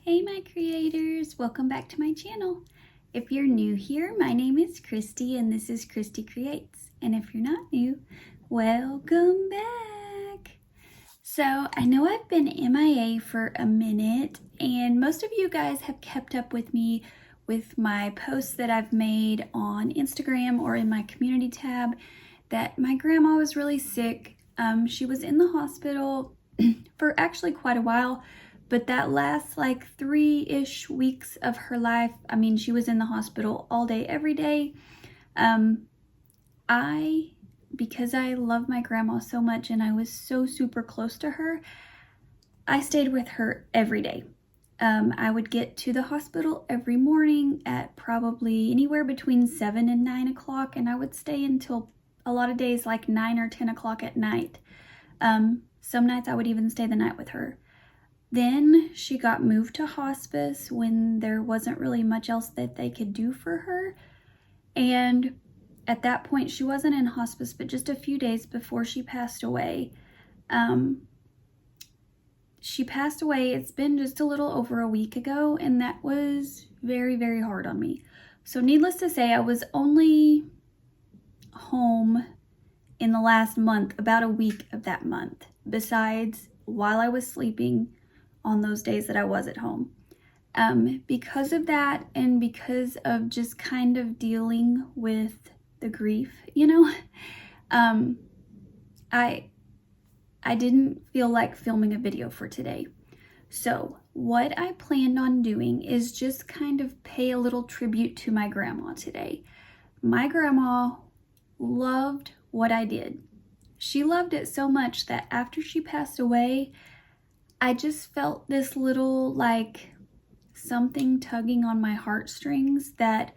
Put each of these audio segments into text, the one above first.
Hey my creators, welcome back to my channel. If you're new here, my name is Christy and this is Christi Creates. And if you're not new, welcome back. So I know I've been MIA for a minute and most of you guys have kept up with me with my posts that I've made on Instagram or in my community tab that my grandma was really sick. She was in the hospital for actually quite a while. But that last like 3-ish weeks of her life, I mean, she was in the hospital all day, every day. Because I love my grandma so much and I was so super close to her, I stayed with her every day. I would get to the hospital every morning at probably anywhere between 7 and 9 o'clock, and I would stay until a lot of days like 9 or 10 o'clock at night. Some nights I would even stay the night with her. Then she got moved to hospice when there wasn't really much else that they could do for her. And at that point, she wasn't in hospice, but just a few days before she passed away. She passed away, it's been just a little over a week ago, and that was very, very hard on me. So needless to say, I was only home in the last month, about a week of that month, besides while I was sleeping on those days that I was at home. Because of that and because of just kind of dealing with the grief, I didn't feel like filming a video for today. So what I planned on doing is just kind of pay a little tribute to my grandma today. My grandma loved what I did. She loved it so much that after she passed away, I just felt this little like something tugging on my heartstrings that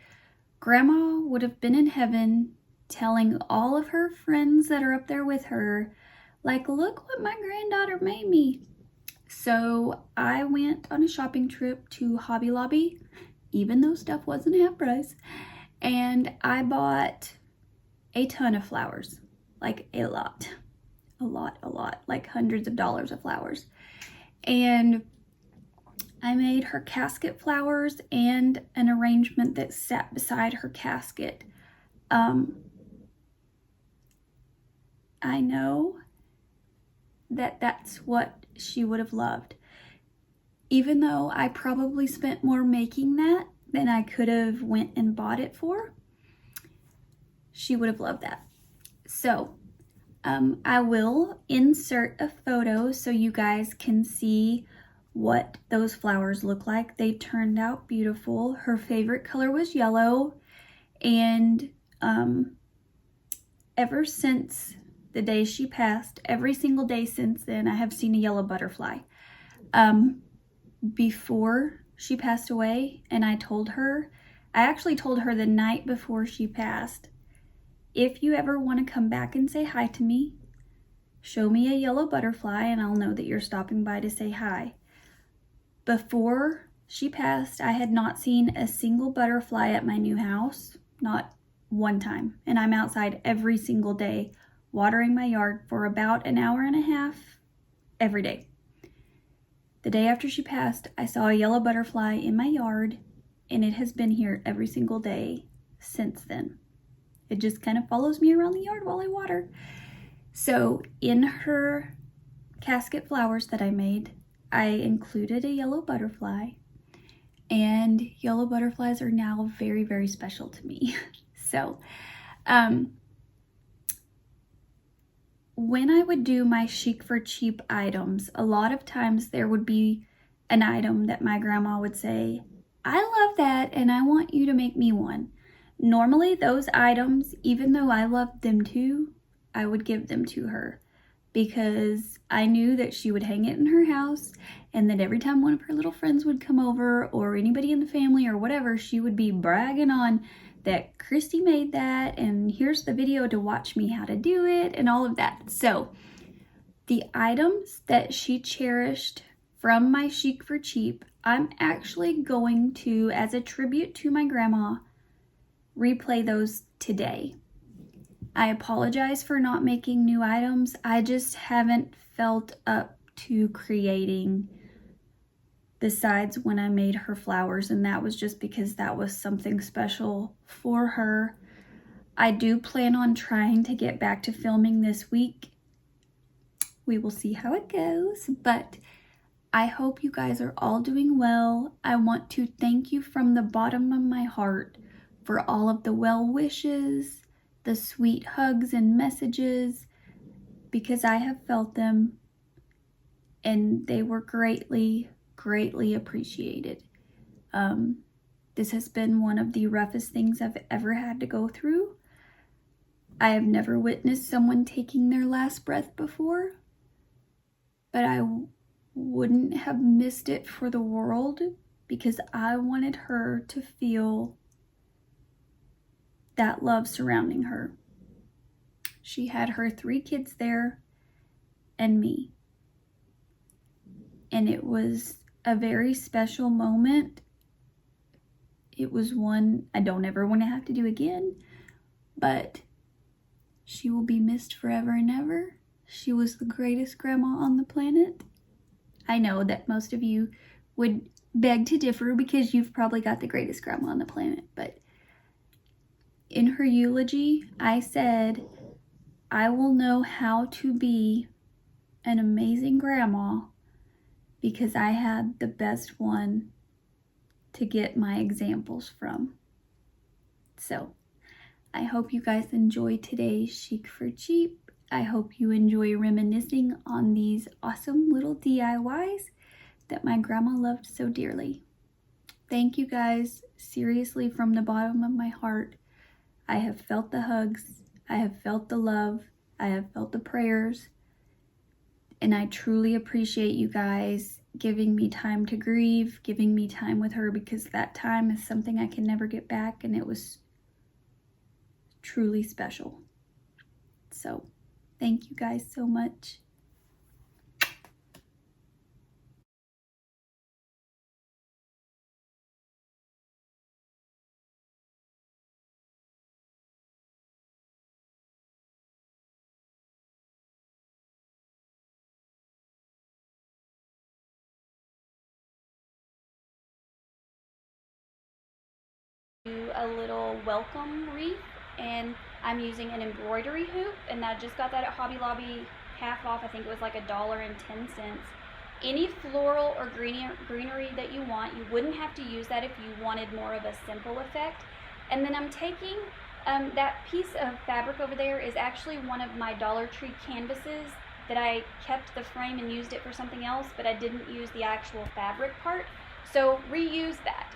Grandma would have been in heaven telling all of her friends that are up there with her, like, look what my granddaughter made me. So I went on a shopping trip to Hobby Lobby, even though stuff wasn't half price, and I bought a ton of flowers, like a lot, like hundreds of dollars of flowers. And I made her casket flowers and an arrangement that sat beside her casket. I know that that's what she would have loved. Even though I probably spent more making that than I could have went and bought it for, she would have loved that. So I will insert a photo so you guys can see what those flowers look like. They turned out beautiful. Her favorite color was yellow, and ever since the day she passed, every single day since then, I have seen a yellow butterfly. Before she passed away, and I actually told her the night before she passed, if you ever want to come back and say hi to me, show me a yellow butterfly and I'll know that you're stopping by to say hi. Before she passed, I had not seen a single butterfly at my new house, not one time. And I'm outside every single day watering my yard for about an hour and a half every day. The day after she passed, I saw a yellow butterfly in my yard, and it has been here every single day since then. It just kind of follows me around the yard while I water. So in her casket flowers that I made, I included a yellow butterfly, and yellow butterflies are now very, very special to me. So when I would do my Chic For Cheap items, a lot of times there would be an item that my grandma would say, I love that and I want you to make me one. Normally those items, even though I loved them too, I would give them to her because I knew that she would hang it in her house and that every time one of her little friends would come over or anybody in the family or whatever, she would be bragging on that Christy made that and here's the video to watch me how to do it and all of that. So the items that she cherished from my Chic For Cheap, I'm actually going to, as a tribute to my grandma, replay those today. I apologize for not making new items. I just haven't felt up to creating besides when I made her flowers, and that was just because that was something special for her. I do plan on trying to get back to filming this week. We will see how it goes, but I hope you guys are all doing well. I want to thank you from the bottom of my heart for all of the well wishes, the sweet hugs and messages, because I have felt them and they were greatly appreciated. This has been one of the roughest things I've ever had to go through. I have never witnessed someone taking their last breath before, but I wouldn't have missed it for the world because I wanted her to feel that love surrounding her. She had her 3 kids there and me. And it was a very special moment. It was one I don't ever want to have to do again, but she will be missed forever and ever. She was the greatest grandma on the planet. I know that most of you would beg to differ because you've probably got the greatest grandma on the planet, but in her eulogy, I said, I will know how to be an amazing grandma because I had the best one to get my examples from. So, I hope you guys enjoy today's Chic for Cheap. I hope you enjoy reminiscing on these awesome little DIYs that my grandma loved so dearly. Thank you guys, seriously, from the bottom of my heart. I have felt the hugs, I have felt the love, I have felt the prayers, and I truly appreciate you guys giving me time to grieve, giving me time with her, because that time is something I can never get back, and it was truly special. So, thank you guys so much. Do a little welcome wreath, and I'm using an embroidery hoop, and I just got that at Hobby Lobby half off. I think it was like $1.10. Any floral or greenery that you want, you wouldn't have to use that if you wanted more of a simple effect. And then I'm taking that piece of fabric over there is actually one of my Dollar Tree canvases that I kept the frame and used it for something else, but I didn't use the actual fabric part, so reuse that.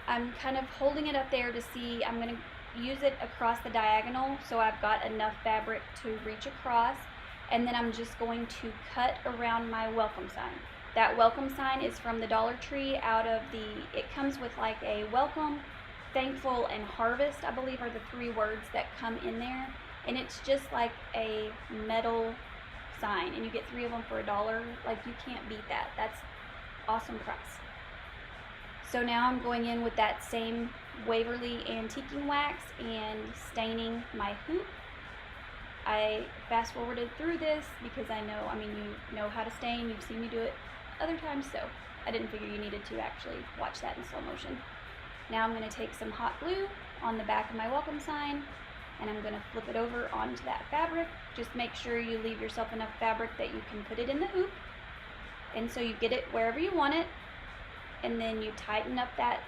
I'm kind of holding it up there to see. I'm going to use it across the diagonal so I've got enough fabric to reach across, and then I'm just going to cut around my welcome sign. That welcome sign is from the Dollar Tree. It comes with like a welcome, thankful, and harvest, I believe, are the 3 words that come in there, and it's just like a metal sign, and you get 3 of them for $1. Like, you can't beat that. That's awesome price. So now I'm going in with that same Waverly antiquing wax and staining my hoop. I fast forwarded through this because I know, you know how to stain, you've seen me do it other times, so I didn't figure you needed to actually watch that in slow motion. Now I'm going to take some hot glue on the back of my welcome sign, and I'm going to flip it over onto that fabric. Just make sure you leave yourself enough fabric that you can put it in the hoop, and so you get it wherever you want it. And then you tighten up that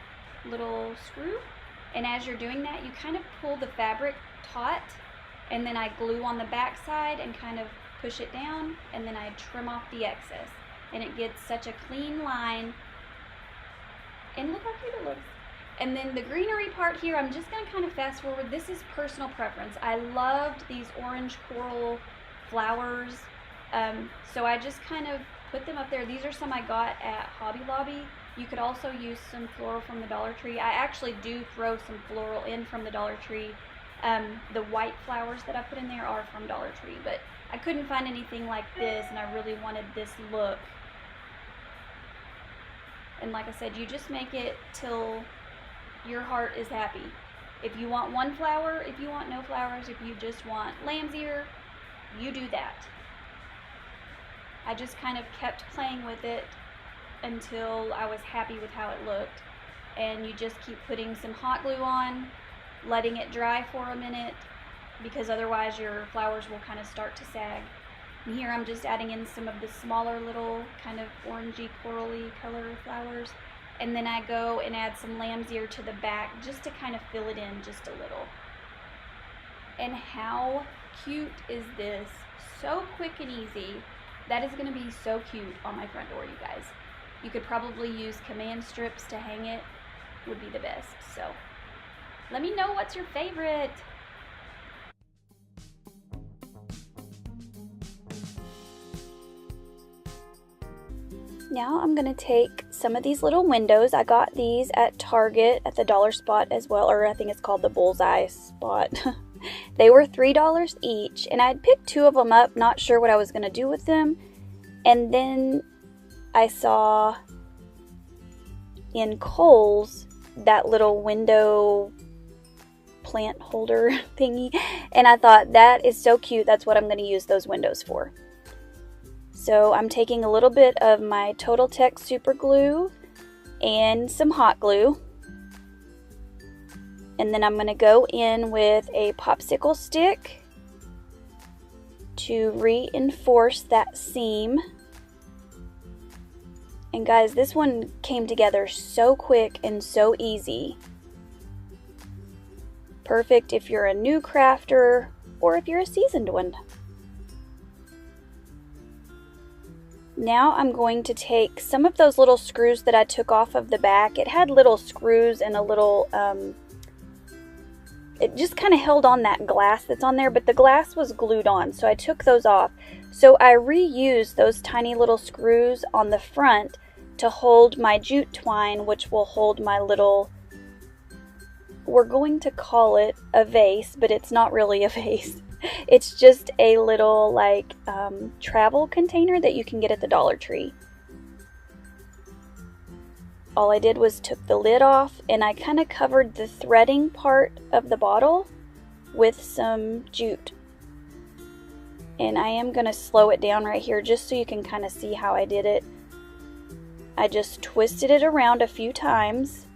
little screw, and as you're doing that, you kind of pull the fabric taut, and then I glue on the back side and kind of push it down, and then I trim off the excess, and it gets such a clean line, and look how cute it looks. And then the greenery part here, I'm just going to kind of fast forward. This is personal preference. I loved these orange coral flowers, so I just kind of put them up there. These are some I got at Hobby Lobby. You could also use some floral from the Dollar Tree. I actually do throw some floral in from the Dollar Tree. The white flowers that I put in there are from Dollar Tree, but I couldn't find anything like this, and I really wanted this look. And like I said, you just make it till your heart is happy. If you want one flower, if you want no flowers, if you just want lamb's ear, you do that. I just kind of kept playing with it until I was happy with how it looked. And you just keep putting some hot glue on, letting it dry for a minute, because otherwise your flowers will kind of start to sag. And here I'm just adding in some of the smaller little kind of orangey corally color flowers. And then I go and add some lamb's ear to the back just to kind of fill it in just a little. And how cute is this? So quick and easy. That is going to be so cute on my front door, you guys. You could probably use command strips to hang it. Would be the best. So let me know what's your favorite. Now I'm going to take some of these little windows. I got these at Target at the dollar spot as well, or I think it's called the bullseye spot. They were $3 each, and I'd picked 2 of them up, not sure what I was going to do with them. And then I saw in Kohl's that little window plant holder thingy, and I thought that is so cute. That's what I'm going to use those windows for. So I'm taking a little bit of my Total Tech super glue and some hot glue, and then I'm going to go in with a popsicle stick to reinforce that seam. And guys, this one came together so quick and so easy. Perfect if you're a new crafter or if you're a seasoned one. Now I'm going to take some of those little screws that I took off of the back. It had little screws and a little, it just kind of held on that glass that's on there, but the glass was glued on, so I took those off. So I reused those tiny little screws on the front to hold my jute twine, which will hold my little, we're going to call it a vase, but it's not really a vase. It's just a little like travel container that you can get at the Dollar Tree. All I did was took the lid off, and I kind of covered the threading part of the bottle with some jute. And I am going to slow it down right here just so you can kind of see how I did it. I just twisted it around a few times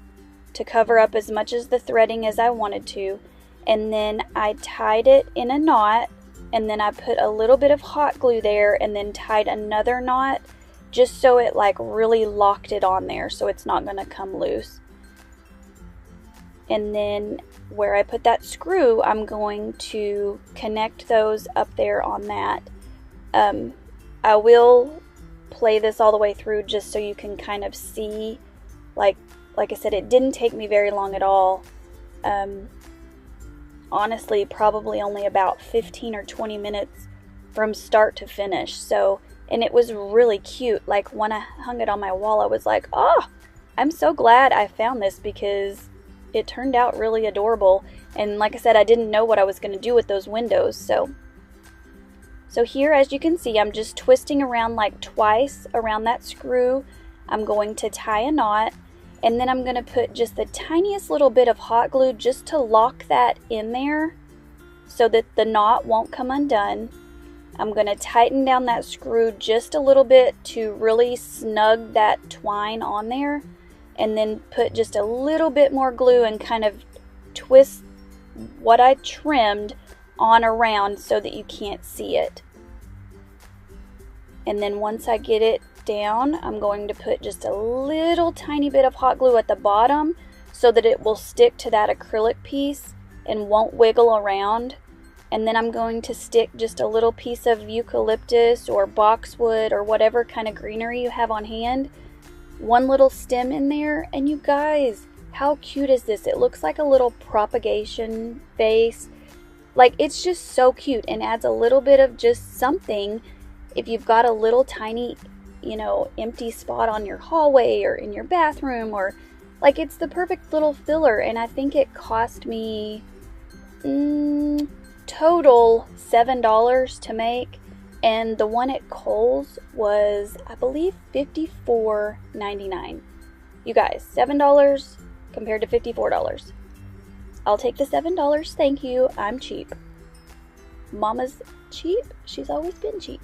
to cover up as much of the threading as I wanted to. And then I tied it in a knot, and then I put a little bit of hot glue there and then tied another knot just so it like really locked it on there so it's not going to come loose. And then where I put that screw, I'm going to connect those up there on that. I will play this all the way through just so you can kind of see, like I said, it didn't take me very long at all. Honestly, probably only about 15 or 20 minutes from start to finish. So, and it was really cute. Like when I hung it on my wall, I was like, oh, I'm so glad I found this because it turned out really adorable. And like I said, I didn't know what I was going to do with those windows. So here, as you can see, I'm just twisting around like twice around that screw. I'm going to tie a knot. And then I'm going to put just the tiniest little bit of hot glue just to lock that in there so that the knot won't come undone. I'm going to tighten down that screw just a little bit to really snug that twine on there. And then put just a little bit more glue and kind of twist what I trimmed on around so that you can't see it. And then once I get it down, I'm going to put just a little tiny bit of hot glue at the bottom so that it will stick to that acrylic piece and won't wiggle around. And then I'm going to stick just a little piece of eucalyptus or boxwood or whatever kind of greenery you have on hand, one little stem in there. And you guys, how cute is this? It looks like a little propagation vase. Like, it's just so cute and adds a little bit of just something if you've got a little tiny, empty spot on your hallway or in your bathroom, or like, it's the perfect little filler. And I think it cost me total $7 to make, and the one at Kohl's was, I believe, $54.99. You guys, $7 compared to $54. I'll take the $7, thank you. I'm cheap. Mama's cheap. She's always been cheap.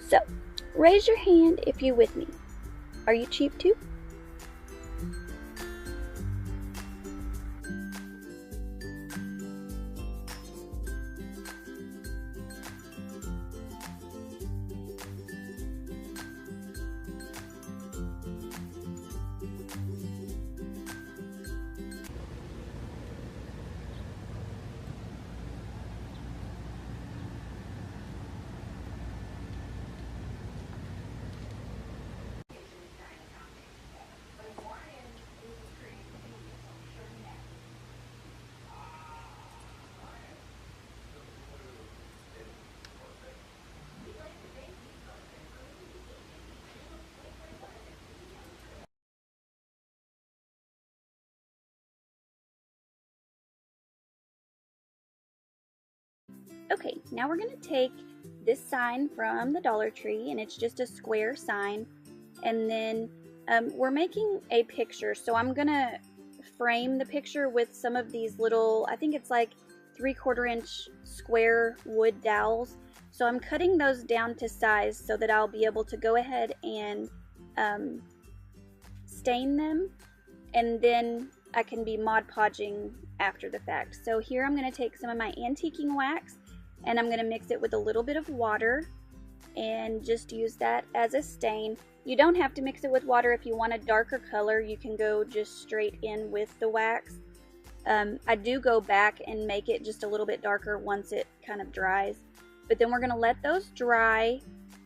So, Raise your hand if you're with me. Are you cheap too? Okay, now we're going to take this sign from the Dollar Tree, and it's just a square sign, and then we're making a picture, so I'm going to frame the picture with some of these little, I think it's like 3/4 inch square wood dowels. So I'm cutting those down to size so that I'll be able to go ahead and stain them, and then I can be Mod Podging after the fact. So here I'm going to take some of my antiquing wax, and I'm going to mix it with a little bit of water and just use that as a stain. You don't have to mix it with water. If you want a darker color, you can go just straight in with the wax. I do go back and make it just a little bit darker once it kind of dries. But then we're going to let those dry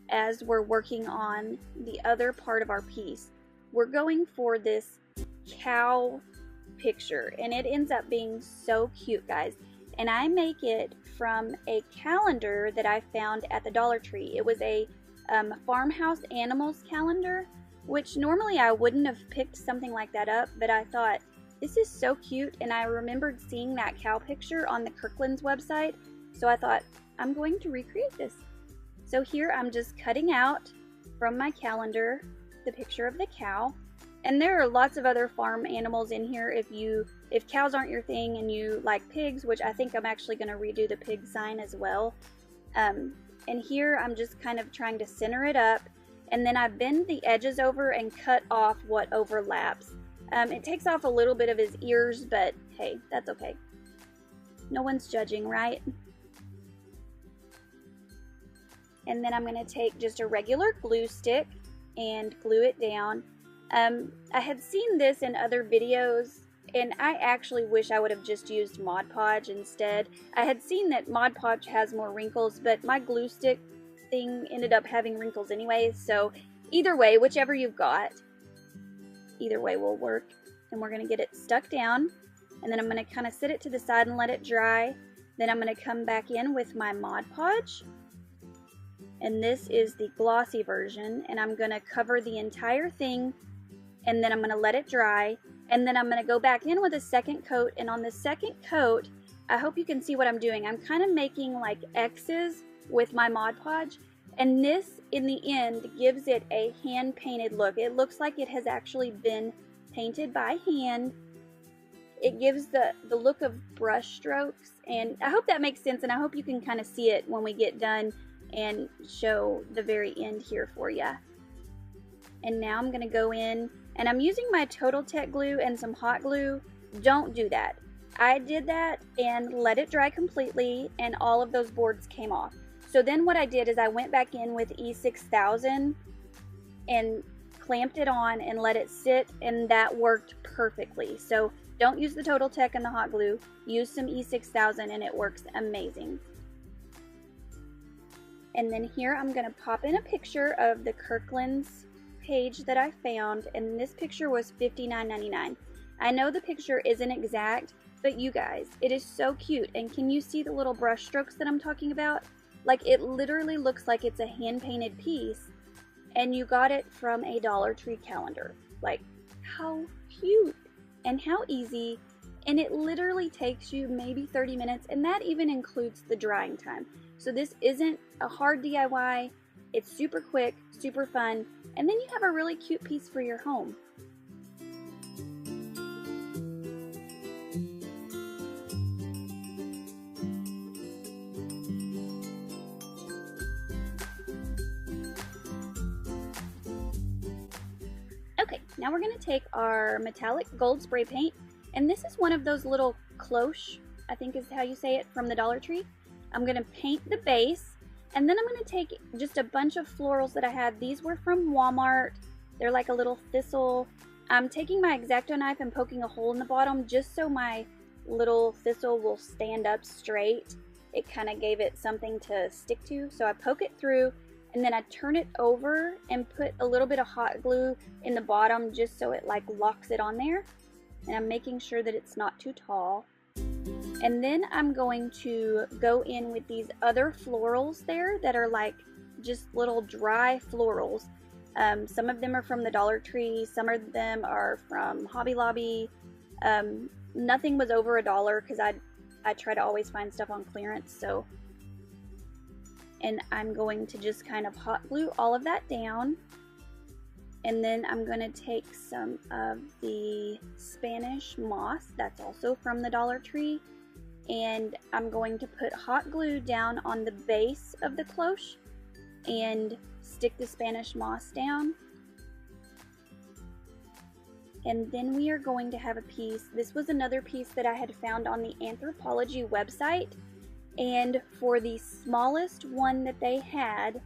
as we're working on the other part of our piece. We're going for this cow picture, and it ends up being so cute, guys. And I make it from a calendar that I found at the Dollar Tree. It was a farmhouse animals calendar, which normally I wouldn't have picked something like that up, but I thought, this is so cute, and I remembered seeing that cow picture on the Kirkland's website, so I thought, I'm going to recreate this. So here I'm just cutting out from my calendar the picture of the cow, and there are lots of other farm animals in here. If cows aren't your thing and you like pigs, which I think I'm actually going to redo the pig sign as well. And here I'm just kind of trying to center it up, and then I bend the edges over and cut off what overlaps. It takes off a little bit of his ears, but hey, that's okay. No one's judging, right? And then I'm going to take just a regular glue stick and glue it down. I had seen this in other videos, and I actually wish I would have just used Mod Podge instead. I had seen that Mod Podge has more wrinkles, but my glue stick thing ended up having wrinkles anyway, so either way, whichever you've got, either way will work. And we're going to get it stuck down, and then I'm going to kind of set it to the side and let it dry. Then I'm going to come back in with my Mod Podge, and this is the glossy version, and I'm going to cover the entire thing, and then I'm going to let it dry, and then I'm going to go back in with a second coat. And on the second coat, I hope you can see what I'm doing. I'm kind of making like X's with my Mod Podge, and this in the end gives it a hand painted look. It looks like it has actually been painted by hand. It gives the look of brush strokes, and I hope that makes sense, and I hope you can kind of see it when we get done and show the very end here for you. And now I'm going to go in, and I'm using my Total Tech glue and some hot glue. Don't do that. I did that and let it dry completely, and all of those boards came off. So then what I did is I went back in with E6000 and clamped it on and let it sit, and that worked perfectly. So don't use the Total Tech and the hot glue. Use some E6000 and it works amazing. And then here I'm going to pop in a picture of the Kirkland's page that I found, and this picture was $59.99. I know the picture isn't exact, but you guys, it is so cute. And can you see the little brush strokes that I'm talking about? Like, it literally looks like it's a hand-painted piece, and you got it from a Dollar Tree calendar. Like, how cute and how easy, and it literally takes you maybe 30 minutes, and that even includes the drying time. So this isn't a hard DIY. It's super quick, super fun, and then you have a really cute piece for your home. Now we're going to take our metallic gold spray paint, and this is one of those little cloche, I think is how you say it, from the Dollar Tree. I'm going to paint the base, and then I'm going to take just a bunch of florals that I had. These were from Walmart. They're like a little thistle. I'm taking my X-Acto knife and poking a hole in the bottom just so my little thistle will stand up straight. It kind of gave it something to stick to. So I poke it through, and then I turn it over and put a little bit of hot glue in the bottom just so it like locks it on there. And I'm making sure that it's not too tall. And then I'm going to go in with these other florals there that are like just little dry florals. Some of them are from the Dollar Tree, some of them are from Hobby Lobby. Nothing was over $1 because I try to always find stuff on clearance. So, and I'm going to just kind of hot glue all of that down. And then I'm going to take some of the Spanish moss that's also from the Dollar Tree, and I'm going to put hot glue down on the base of the cloche and stick the Spanish moss down. And then we are going to have a piece. This was another piece that I had found on the Anthropologie website, and for the smallest one that they had,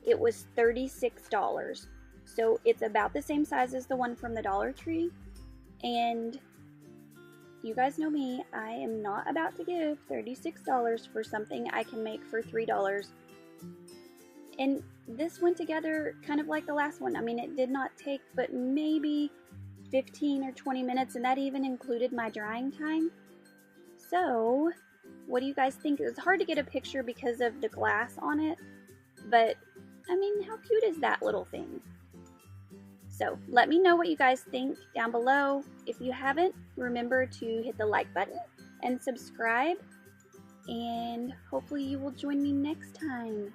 it was $36. So it's about the same size as the one from the Dollar Tree. And you guys know me, I am not about to give $36 for something I can make for $3. And this went together kind of like the last one. I mean, it did not take but maybe 15 or 20 minutes, and that even included my drying time. So, what do you guys think? It's hard to get a picture because of the glass on it, but I mean, how cute is that little thing? So, let me know what you guys think down below. If you haven't, remember to hit the like button and subscribe, and hopefully you will join me next time.